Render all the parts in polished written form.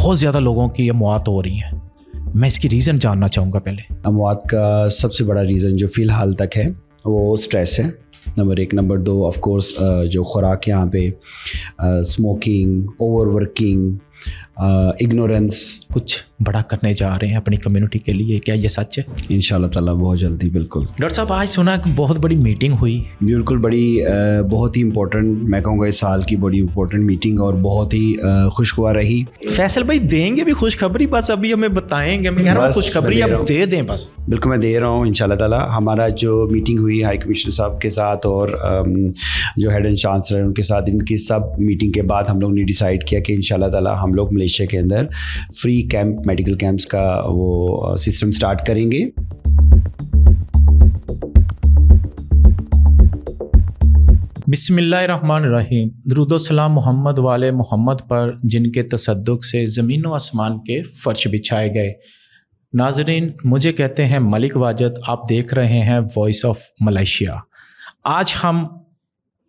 بہت زیادہ لوگوں کی اموات ہو رہی ہیں. میں اس کی ریزن جاننا چاہوں گا. پہلے اموات کا سب سے بڑا ریزن جو فی الحال تک ہے وہ اسٹریس ہے، نمبر 1. نمبر 2 آف کورس جو خوراک یہاں پہ اسموکنگ، اوور ورکنگ، اگنورینس. کچھ بڑا کرنے جا رہے ہیں اپنی کمیونٹی کے لیے، کیا یہ سچ ہے؟ انشاءاللہ تعالیٰ بہت جلدی. بالکل ڈاکٹر صاحب، آج سنا کہ بہت بڑی میٹنگ ہوئی. بالکل بہت ہی امپورٹنٹ، میں کہوں گا اس سال کی بڑی امپورٹنٹ میٹنگ اور بہت ہی خوشگوار رہی. فیصل بھائی دیں گے بھی خوشخبری؟ بس ابھی ہمیں بتائیں گے. میں کہہ رہا ہوں خوشخبری اب دے دیں بس. بالکل میں دے رہا ہوں انشاءاللہ تعالیٰ. ہمارا جو میٹنگ ہوئی ہائی کمشنر صاحب کے ساتھ اور جو ہیڈ اینڈ چانسلر ان کے ساتھ، ان کی سب میٹنگ کے بعد ہم لوگ نے ڈیسائیڈ کیا کہ انشاءاللہ تعالیٰ ہم لوگ ملیشیا کے اندر فری کیمپ، میڈیکل کیمپس کا وہ سسٹم سٹارٹ کریں گے. بسم اللہ الرحمن الرحیم. درود و سلام محمد والے محمد پر، جن کے تصدق سے زمین و آسمان کے فرش بچھائے گئے. ناظرین، مجھے کہتے ہیں ملک واجد. آپ دیکھ رہے ہیں وائس آف ملیشیا. آج ہم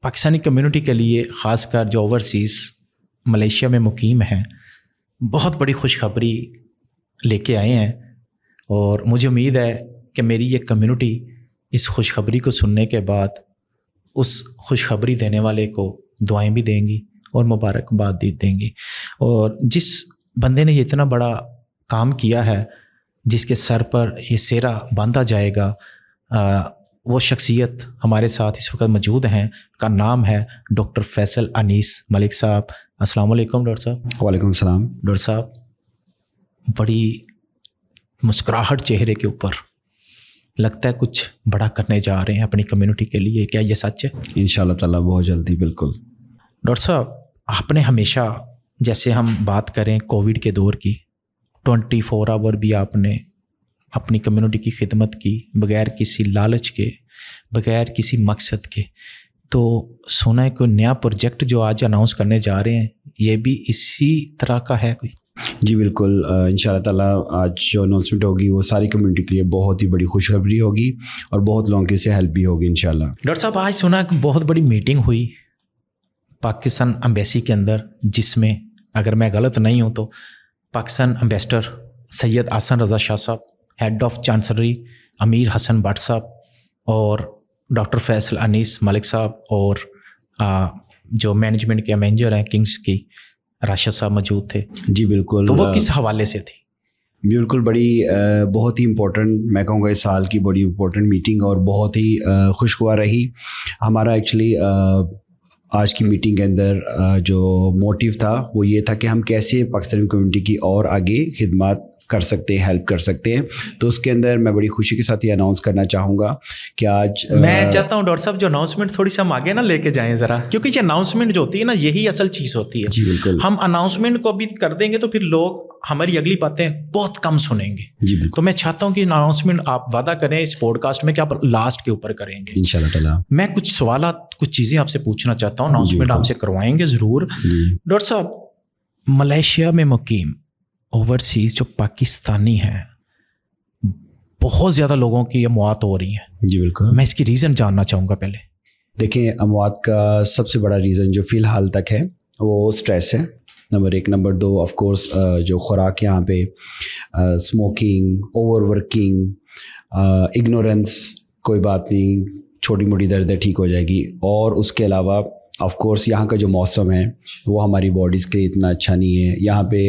پاکستانی کمیونٹی کے لیے، خاص کر جو اوورسیز ملیشیا میں مقیم ہیں، بہت بڑی خوشخبری لے کے آئے ہیں. اور مجھے امید ہے کہ میری یہ کمیونٹی اس خوشخبری کو سننے کے بعد اس خوشخبری دینے والے کو دعائیں بھی دیں گی اور مبارکباد بھی دیں گی. اور جس بندے نے یہ اتنا بڑا کام کیا ہے، جس کے سر پر یہ سیرا باندھا جائے گا، وہ شخصیت ہمارے ساتھ اس وقت موجود ہیں. کا نام ہے ڈاکٹر فیصل انیس ملک صاحب. السلام علیکم ڈاکٹر صاحب. وعلیکم السلام. ڈاکٹر صاحب، بڑی مسکراہٹ چہرے کے اوپر، لگتا ہے کچھ بڑا کرنے جا رہے ہیں اپنی کمیونٹی کے لیے، کیا یہ سچ ہے؟ انشاءاللہ تعالیٰ بہت جلدی. بالکل ڈاکٹر صاحب، آپ نے ہمیشہ، جیسے ہم بات کریں کووڈ کے دور کی، 24 آور بھی آپ نے اپنی کمیونٹی کی خدمت کی، بغیر کسی لالچ کے، بغیر کسی مقصد کے. تو سنا ہے کوئی نیا پروجیکٹ جو آج اناؤنس کرنے جا رہے ہیں، یہ بھی اسی طرح کا ہے کوئی؟ جی بالکل. انشاءاللہ تعالیٰ آج جو اناؤنسمنٹ ہوگی وہ ساری کمیونٹی کے لیے بہت ہی بڑی خوشخبری ہوگی اور بہت لوگوں کی سے ہیلپ بھی ہوگی انشاءاللہ. ڈاکٹر صاحب، آج سنا کہ بہت بڑی میٹنگ ہوئی پاکستان امبیسی کے اندر، جس میں اگر میں غلط نہیں ہوں تو پاکستان امبیسڈر سید احسن رضا شاہ صاحب، head of chancellery Amir Hasan Butt صاحب، اور ڈاکٹر فیصل انیس ملک صاحب، اور جو مینجمنٹ کے مینیجر ہیں کنگس کی، راشد صاحب موجود تھے. جی بالکل. تو وہ کس حوالے سے تھی؟ بالکل بہت ہی امپورٹنٹ، میں کہوں گا اس سال کی بڑی امپورٹنٹ میٹنگ اور بہت ہی خوشگوار رہی. ہمارا ایکچولی آج کی میٹنگ کے اندر جو موٹیو تھا وہ یہ تھا کہ ہم کیسے پاکستانی کمیونٹی کی اور آگے خدمات کر سکتے ہیں، ہیلپ کر سکتے ہیں. تو اس کے اندر میں بڑی خوشی کے ساتھ یہ اناؤنس کرنا چاہوں گا کہ آج میں چاہتا ہوں ڈاکٹر صاحب جو اناؤنسمنٹ تھوڑی سی ہم آگے نہ لے کے جائیں ذرا، کیونکہ یہ اناؤنسمنٹ جو ہوتی ہے نا، یہی اصل چیز ہوتی ہے. جی بالکل. ہم اناؤنسمنٹ کو بھی کر دیں گے تو پھر لوگ ہماری اگلی باتیں بہت کم سنیں گے. جی بالکل. تو میں چاہتا ہوں کہ اناؤنسمنٹ آپ وعدہ کریں اس پوڈ کاسٹ میں کہ آپ لاسٹ کے اوپر کریں گے انشاءاللہ تعالیٰ. میں کچھ سوالات، کچھ چیزیں آپ سے پوچھنا چاہتا ہوں، اناؤنسمنٹ آپ سے کروائیں گے ضرور. ڈاکٹر صاحب، ملیشیا میں مقیم اوورسیز جو پاکستانی ہیں، بہت زیادہ لوگوں کی اموات ہو رہی ہیں. جی بالکل. میں اس کی ریزن جاننا چاہوں گا. پہلے دیکھیں، اموات کا سب سے بڑا ریزن جو فی الحال تک ہے وہ اسٹریس ہے، نمبر 1. نمبر 2 آف کورس جو خوراک یہاں پہ اسموکنگ، اوور ورکنگ، اگنورینس. کوئی بات نہیں، چھوٹی موٹی درد ہے، ٹھیک ہو جائے گی. اور اس کے علاوہ آف کورس یہاں کا جو موسم ہے وہ ہماری باڈیز کے لیے اتنا اچھا نہیں ہے. یہاں پہ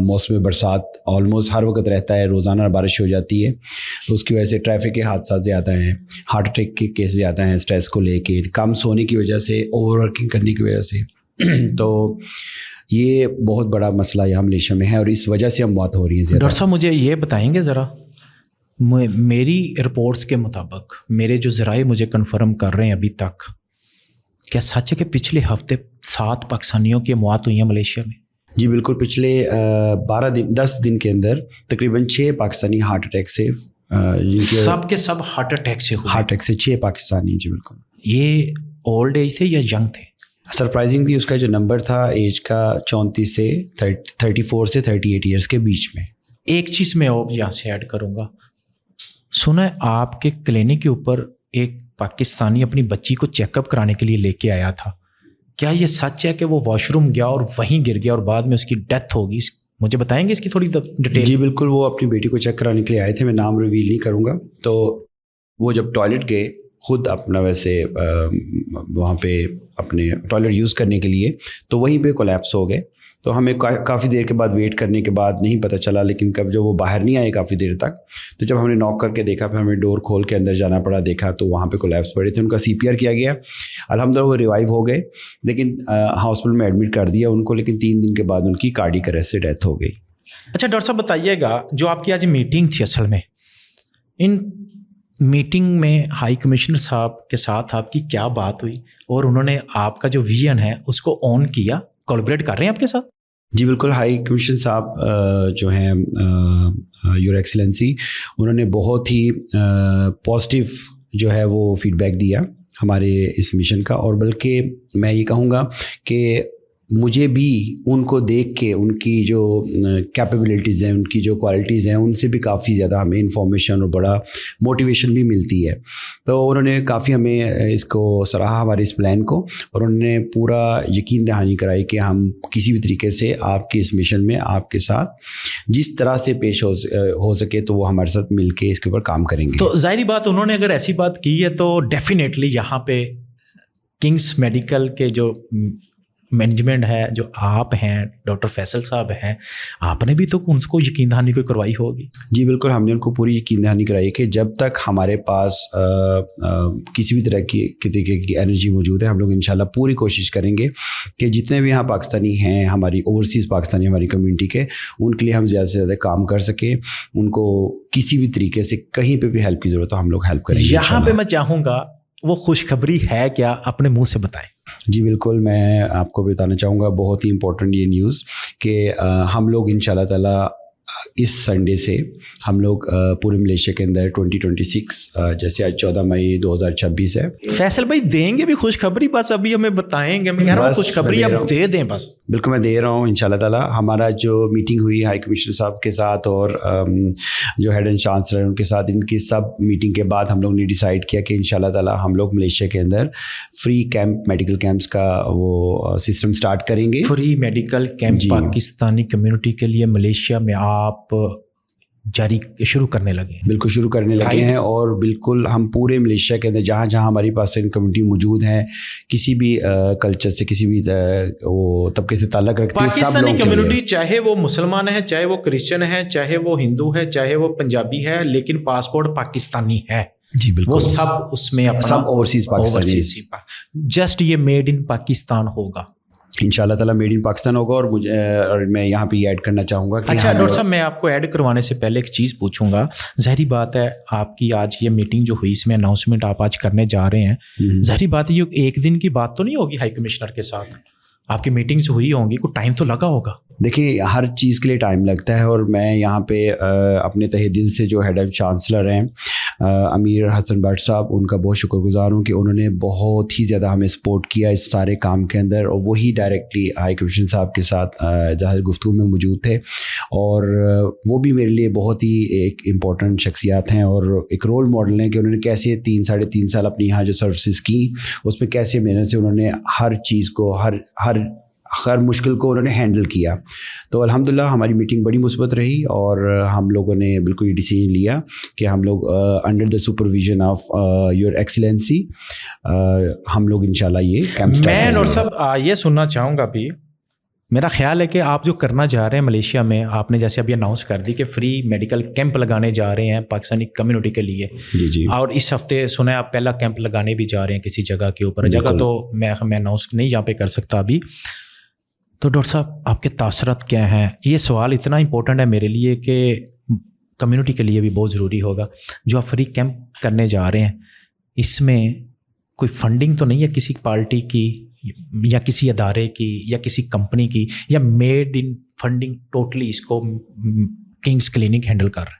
موسم برسات آلموسٹ ہر وقت رہتا ہے، روزانہ بارش ہو جاتی ہے. تو اس کی وجہ سے ٹریفک کے حادثات زیادہ ہیں، ہارٹ اٹیک کے کیس زیادہ ہیں، اسٹریس کو لے کے، کم سونے کی وجہ سے، اوور ورکنگ کرنے کی وجہ سے. تو یہ بہت بڑا مسئلہ یہاں ملیشیا میں ہے اور اس وجہ سے اموات ہو رہی ہیں زیادہ. ڈاکٹر صاحب، مجھے یہ بتائیں گے ذرا، میری رپورٹس کے مطابق، میرے جو ذرائع مجھے کنفرم کر رہے ہیں ابھی تک، کیا سچ ہے کہ پچھلے ہفتے 7 پاکستانیوں کی موت ہوئی ہیں ملیشیا میں؟ جی بالکل. پچھلے 10 دن کے اندر تقریباً 6 پاکستانی ہارٹ اٹیک سے، سب کے سب ہارٹ اٹیک سے ہوئے. ہارٹ اٹیک سے 6 پاکستانی. جی بالکل. یہ اولڈ ایج تھے یا ینگ تھے؟ سرپرائزنگلی اس کا جو نمبر تھا ایج کا 34 سے 34 سے 38 ایئرس کے بیچ میں. ایک چیز میں اور یہاں سے ایڈ کروں گا، سنا ہے آپ کے کلینک کے اوپر ایک پاکستانی اپنی بچی کو چیک اپ کرانے کے لیے لے کے آیا تھا، کیا یہ سچ ہے کہ وہ واش روم گیا اور وہیں گر گیا اور بعد میں اس کی ڈیتھ ہوگی؟ مجھے بتائیں گے اس کی تھوڑی ڈیٹیل؟ جی بالکل، وہ اپنی بیٹی کو چیک کرانے کے لیے آئے تھے، میں نام ریویل نہیں کروں گا. تو وہ جب ٹوائلٹ گئے خود اپنا ویسے وہاں پہ اپنے ٹوائلٹ یوز کرنے کے لیے، تو وہیں پہ کولیپس ہو گئے. تو ہمیں کافی دیر کے بعد ویٹ کرنے کے بعد نہیں پتہ چلا، لیکن کب جب وہ باہر نہیں آئے کافی دیر تک، تو جب ہم نے ناک کر کے دیکھا، پھر ہمیں ڈور کھول کے اندر جانا پڑا، دیکھا تو وہاں پہ کولیپس پڑے تھے. ان کا CPR کیا گیا، الحمدللہ وہ ریوائیو ہو گئے، لیکن ہاسپٹل میں ایڈمٹ کر دیا ان کو، لیکن 3 دن کے بعد ان کی کارڈیک اریسٹ سے ڈیتھ ہو گئی. اچھا ڈاکٹر صاحب بتائیے گا، جو آپ کی آج میٹنگ تھی، اصل میں ان میٹنگ میں ہائی کمشنر صاحب کے ساتھ آپ کی کیا بات ہوئی اور انہوں نے آپ کا جو ویژن ہے اس کو آن کیا، کولیبریٹ کر رہے ہیں آپ کے ساتھ؟ جی بالکل، ہائی کمشنر صاحب جو ہیں یور ایکسلنسی، انہوں نے بہت ہی پازیٹیو جو ہے وہ فیڈ بیک دیا ہمارے اس مشن کا. اور بلکہ میں یہ کہوں گا کہ مجھے بھی ان کو دیکھ کے ان کی جو کیپیبلٹیز ہیں، ان کی جو کوالٹیز ہیں، ان سے بھی کافی زیادہ ہمیں انفارمیشن اور بڑا موٹیویشن بھی ملتی ہے. تو انہوں نے کافی ہمیں اس کو سراہا، ہمارے اس پلان کو، اور انہوں نے پورا یقین دہانی کرائی کہ ہم کسی بھی طریقے سے آپ کے اس مشن میں آپ کے ساتھ جس طرح سے پیش ہو سکے تو وہ ہمارے ساتھ مل کے اس کے اوپر کام کریں گے. تو ظاہری بات، انہوں نے اگر ایسی بات کی ہے تو ڈیفینیٹلی یہاں پہ کنگس میڈیکل کے جو مینجمنٹ ہے، جو آپ ہیں ڈاکٹر فیصل صاحب ہیں، آپ نے بھی تو ان کو یقین دہانی کو کروائی ہوگی. جی بالکل، ہم نے ان کو پوری یقین دہانی کرائی کہ جب تک ہمارے پاس کسی بھی طرح کی طریقے کی انرجی موجود ہے، ہم لوگ انشاءاللہ پوری کوشش کریں گے کہ جتنے بھی یہاں پاکستانی ہیں، ہماری اوورسیز پاکستانی ہماری کمیونٹی کے، ان کے لیے ہم زیادہ سے زیادہ کام کر سکیں. ان کو کسی بھی طریقے سے کہیں پہ بھی ہیلپ کی ضرورت ہو، ہم لوگ ہیلپ کریں گے. یہاں پہ میں چاہوں گا وہ خوشخبری ہے کیا، اپنے منہ سے بتائیں. جی بالکل، میں آپ کو بتانا چاہوں گا بہت ہی امپورٹنٹ یہ نیوز کہ ہم لوگ انشاءاللہ تعالیٰ اس سنڈے سے ہم لوگ پورے ملیشیا کے اندر 2026 جیسے آج 14 مئی 2026 ہے. فیصل بھائی دیں گے بھی خوشخبری؟ بس ابھی ہمیں بتائیں گے، میں کہہ رہا ہوں خوشخبری اب دے دیں بس. بالکل میں دے رہا ہوں انشاءاللہ تعالیٰ. ہمارا جو میٹنگ ہوئی ہائی کمشنر صاحب کے ساتھ اور جو ہیڈ اینڈ چانسلر ان کے ساتھ، ان کی سب میٹنگ کے بعد ہم لوگ نے ڈیسائیڈ کیا کہ انشاءاللہ تعالیٰ ہم لوگ ملیشیا کے اندر فری کیمپ، میڈیکل کیمپس کا وہ سسٹم سٹارٹ کریں گے. Free medical camp Pakistani community کے لیے ملیشیا میں آپ شروع کرنے لگے ہیں؟ بالکل شروع کرنے لگے ہیں، اور بالکل ہم پورے ملیشیا کے اندر جہاں جہاں ہماری پاکستانی کمیونٹی موجود ہیں، کسی بھی کلچر سے، کسی بھی وہ طبقے سے تعلق رکھتے ہیں، پاکستانی کمیونٹی چاہے وہ مسلمان ہے، چاہے وہ کرسچن ہے، چاہے وہ ہندو ہے، چاہے وہ پنجابی ہے، لیکن پاسپورٹ پاکستانی ہے. جی بالکل، وہ سب اس میں اپنا سب اوورسیز پاکستانی، جسٹ یہ میڈ ان پاکستان ہوگا انشاءاللہ تعالیٰ. میڈ ان پاکستان ہوگا. اور میں یہاں پہ یہ ایڈ کرنا چاہوں گا کہ اچھا ڈاکٹر صاحب، میں آپ کو ایڈ کروانے سے پہلے ایک چیز پوچھوں گا. ظاہری بات ہے آپ کی آج یہ میٹنگ جو ہوئی، اس میں اناؤنسمنٹ آپ آج کرنے جا رہے ہیں، ظاہری بات ہے یہ ایک دن کی بات تو نہیں ہوگی. ہائی کمشنر کے ساتھ آپ کی میٹنگز ہوئی ہوں گی، کوئی ٹائم تو لگا ہوگا. دیکھیے ہر چیز کے لیے ٹائم لگتا ہے، اور میں یہاں پہ اپنے تہہ دل سے جو ہیڈ اینڈ چانسلر ہیں امیر حسن بٹ صاحب، ان کا بہت شکر گزار ہوں کہ انہوں نے بہت ہی زیادہ ہمیں سپورٹ کیا اس سارے کام کے اندر، اور وہی ڈائریکٹلی ہائی کمشنر صاحب کے ساتھ ظاہر گفتگو میں موجود تھے. اور وہ بھی میرے لیے بہت ہی ایک امپورٹنٹ شخصیات ہیں اور ایک رول ماڈل ہیں کہ انہوں نے کیسے 3.5 سال اپنی یہاں جو سروسز کی، اس میں کیسے محنت سے انہوں نے ہر چیز کو، ہر مشکل کو انہوں نے ہینڈل کیا. تو الحمدللہ ہماری میٹنگ بڑی مثبت رہی، اور ہم لوگوں نے بالکل یہ ڈیسیجن لیا کہ ہم لوگ under the supervision of your excellency ہم لوگ انشاءاللہ یہ کیمپ اسٹارٹ کریں گے. میں اور صاحب یہ سننا چاہوں گا بھی، میرا خیال ہے کہ آپ جو کرنا جا رہے ہیں ملیشیا میں، آپ نے جیسے ابھی اناؤنس کر دی کہ فری میڈیکل کیمپ لگانے جا رہے ہیں پاکستانی کمیونٹی کے لیے. جی اور اس ہفتے سنا ہے آپ پہلا کیمپ لگانے بھی جا رہے ہیں کسی جگہ کے اوپر. جگہ تو میں اناؤنس نہیں یہاں پہ کر سکتا ابھی. تو ڈاکٹر صاحب آپ کے تاثرات کیا ہیں؟ یہ سوال اتنا امپورٹنٹ ہے میرے لیے کہ کمیونٹی کے لیے بھی بہت ضروری ہوگا. جو آپ فری کیمپ کرنے جا رہے ہیں، اس میں کوئی فنڈنگ تو نہیں ہے کسی پارٹی کی یا کسی ادارے کی یا کسی کمپنی کی، یا میڈ ان فنڈنگ ٹوٹلی اس کو کنگس کلینک ہینڈل کر رہے ہیں؟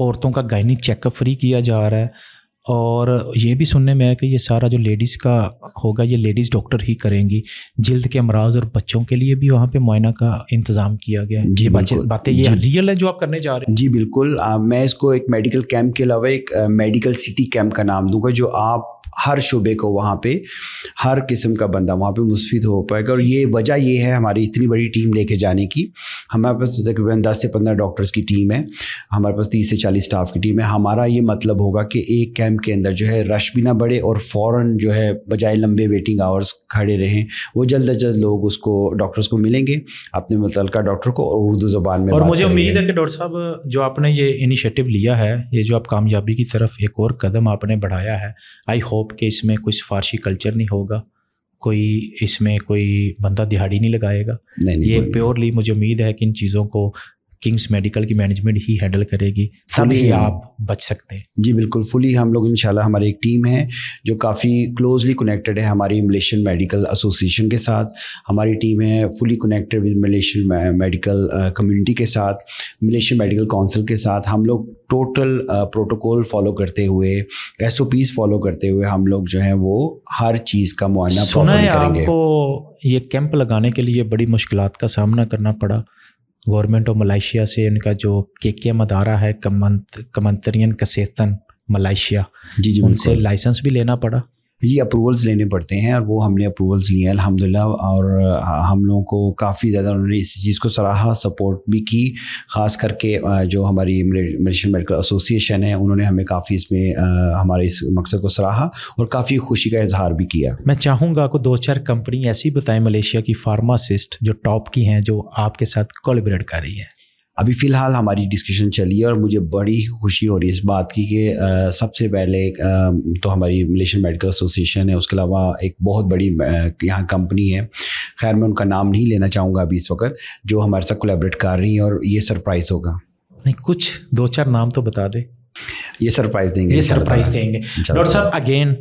عورتوں کا گائنی چیک اپ فری کیا جا رہا ہے، اور یہ بھی سننے میں ہے کہ یہ سارا جو لیڈیز کا ہوگا یہ لیڈیز ڈاکٹر ہی کریں گی. جلد کے امراض اور بچوں کے لیے بھی وہاں پہ معائنہ کا انتظام کیا گیا ہے. جی یہ بالکل. باتیں یہ ریئل ہے جو آپ کرنے جا رہے ہیں؟ جی بالکل. میں اس کو ایک میڈیکل کیمپ کے علاوہ ایک میڈیکل سٹی کیمپ کا نام دوں گا، جو آپ ہر شعبے کو وہاں پہ ہر قسم کا بندہ وہاں پہ مستفید ہو پائے گا. اور یہ وجہ یہ ہے ہماری اتنی بڑی ٹیم لے کے جانے کی. ہمارے پاس تقریباً 10 سے 15 ڈاکٹرز کی ٹیم ہے، ہمارے پاس 30 سے 40 اسٹاف کی ٹیم ہے. ہمارا یہ مطلب ہوگا کہ ایک کیمپ کے اندر جو ہے رش بھی نہ بڑھے، اور فوراً جو ہے بجائے لمبے ویٹنگ آورس کھڑے رہیں، وہ جلد از جلد لوگ اس کو ڈاکٹرز کو ملیں گے، اپنے متعلقہ ڈاکٹر کو، اور اردو زبان میں. اور مجھے امید ہے کہ ڈاکٹر صاحب جو آپ نے یہ انیشیٹو لیا ہے، یہ جو آپ کامیابی کی طرف ایک اور قدم آپ نے بڑھایا ہے، آئی ہوپ کہ اس میں کوئی سفارشی کلچر نہیں ہوگا، کوئی اس میں کوئی بندہ دہاڑی نہیں لگائے گا. یہ پیورلی مجھے امید ہے کہ ان چیزوں کو کنگس میڈیکل کی مینجمنٹ ہی ہینڈل کرے گی، تبھی آپ بچ سکتے ہیں. جی بالکل. فلی ہم لوگ انشاءاللہ، ہماری ایک ٹیم ہے جو کافی کلوزلی کنیکٹڈ ہے ہماری ملیشین میڈیکل ایسوسیشن کے ساتھ. ہماری ٹیم ہے fully connected with Malaysian medical community کے ساتھ، ملیشین میڈیکل کونسل کے ساتھ. ہم لوگ ٹوٹل پروٹوکول فالو کرتے ہوئے، ایس او پیز فالو کرتے ہوئے ہم لوگ جو ہیں وہ ہر چیز کا معائنہ سنا ہے آپ کو یہ کیمپ لگانے کے لیے بڑی مشکلات کا سامنا کرنا پڑا. گورنمنٹ آف ملائیشیا سے ان کا جو کے ادارہ ہے کمنترین کسیتن ملائیشیا، جی ان سے لائسنس بھی لینا پڑا. یہ اپروولز لینے پڑتے ہیں، اور وہ ہم نے اپروولز لیے ہیں الحمدللہ. اور ہم لوگوں کو کافی زیادہ انہوں نے اس چیز کو سراہا، سپورٹ بھی کی. خاص کر کے جو ہماری ملیشین میڈیکل ایسوسیشن ہے، انہوں نے ہمیں کافی اس میں ہمارے اس مقصد کو سراہا اور کافی خوشی کا اظہار بھی کیا. میں چاہوں گا کو 2-4 کمپنی ایسی بتائیں ملیشیا کی فارماسسٹ جو ٹاپ کی ہیں، جو آپ کے ساتھ کولیبریٹ کر رہی ہیں. ابھی فی الحال ہماری ڈسکشن چلی ہے، اور مجھے بڑی خوشی ہو رہی ہے اس بات کی کہ سب سے پہلے تو ہماری ملیشین میڈیکل ایسوسیشن ہے، اس کے علاوہ ایک بہت بڑی یہاں کمپنی ہے، خیر میں ان کا نام نہیں لینا چاہوں گا ابھی اس وقت، جو ہمارے ساتھ کولیبریٹ کر رہی ہیں، اور یہ سرپرائز ہوگا. نہیں، کچھ 2-4 نام تو بتا دیں. یہ سرپرائز دیں گے، یہ سرپرائز دیں گے. ڈاکٹر صاحب اگین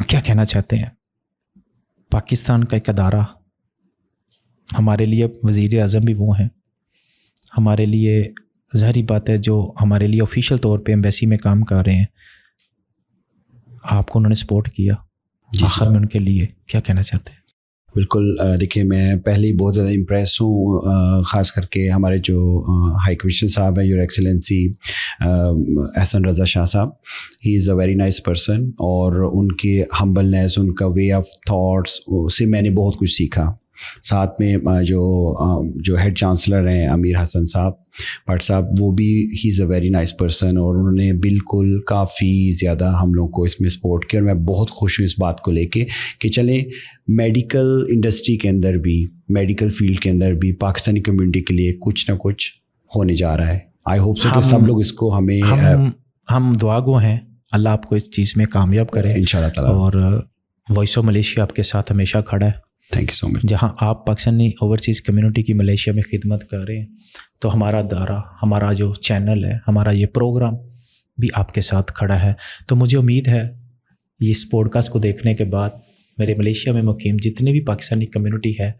کیا کہنا چاہتے ہیں؟ پاکستان کا ایک ادارہ، ہمارے لیے وزیر اعظم بھی وہ ہیں، ہمارے لیے ظاہری بات ہے جو ہمارے لیے آفیشیل طور پہ ایمبیسی میں کام کر رہے ہیں، آپ کو انہوں نے سپورٹ کیا. آخر میں ان کے لیے کیا کہنا چاہتے ہیں؟ بالکل. دیکھیے میں پہلے ہی بہت زیادہ امپریس ہوں، خاص کر کے ہمارے جو ہائی کمشنر صاحب ہیں، یور ایکسلنسی احسن رضا شاہ صاحب. ہی از اے ویری نائس پرسن، اور ان کے ہمبلنیس، ان کا وے آف تھاٹس سے میں نے بہت کچھ سیکھا. ساتھ میں جو ہیڈ چانسلر ہیں امیر حسن صاحب بٹ صاحب، وہ بھی ہی از اے ویری نائس پرسن، اور انہوں نے بالکل کافی زیادہ ہم لوگ کو اس میں سپورٹ کیا. اور میں بہت خوش ہوں اس بات کو لے کے کہ چلیں میڈیکل انڈسٹری کے اندر بھی، میڈیکل فیلڈ کے اندر بھی پاکستانی کمیونٹی کے لیے کچھ نہ کچھ ہونے جا رہا ہے. آئی ہوپ سو کہ سب لوگ اس کو ہم دعا گو ہیں، اللہ آپ کو اس چیز میں کامیاب کرے انشاءاللہ تعالیٰ. اور وائس آف ملیشیا آپ کے ساتھ ہمیشہ کھڑا ہے. تھینک یو سو مچ. جہاں آپ پاکستانی اوورسیز کمیونٹی کی ملیشیا میں خدمت کر رہے ہیں، تو ہمارا ادارہ، ہمارا جو چینل ہے، ہمارا یہ پروگرام بھی آپ کے ساتھ کھڑا ہے. تو مجھے امید ہے یہ اس پوڈ کاسٹ کو دیکھنے کے بعد میرے ملیشیا میں مقیم جتنی بھی پاکستانی کمیونٹی ہے،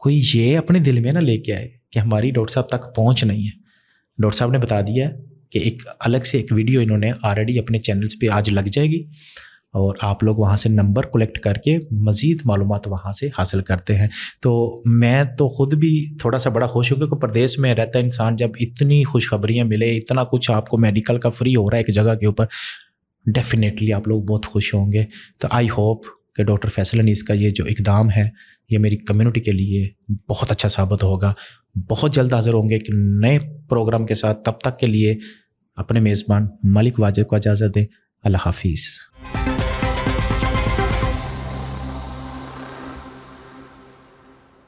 کوئی یہ اپنے دل میں نہ لے کے آئے کہ ہماری ڈاکٹر صاحب تک پہنچ نہیں ہے. ڈاکٹر صاحب نے بتا دیا ہے کہ ایک الگ سے ایک ویڈیو انہوں نے آلریڈی اپنے چینلز پہ آج لگ جائے گی، اور آپ لوگ وہاں سے نمبر کلیکٹ کر کے مزید معلومات وہاں سے حاصل کرتے ہیں. تو میں تو خود بھی تھوڑا سا بڑا خوش ہوں کہ پردیس میں رہتا ہے انسان، جب اتنی خوشخبریاں ملے، اتنا کچھ آپ کو میڈیکل کا فری ہو رہا ہے ایک جگہ کے اوپر، ڈیفینیٹلی آپ لوگ بہت خوش ہوں گے. تو آئی ہوپ کہ ڈاکٹر فیصل انیس کا یہ جو اقدام ہے، یہ میری کمیونٹی کے لیے بہت اچھا ثابت ہوگا. بہت جلد حاضر ہوں گے ایک نئے پروگرام کے ساتھ. تب تک کے لیے اپنے میزبان ملک واجد کو اجازت دیں. اللہ حافظ.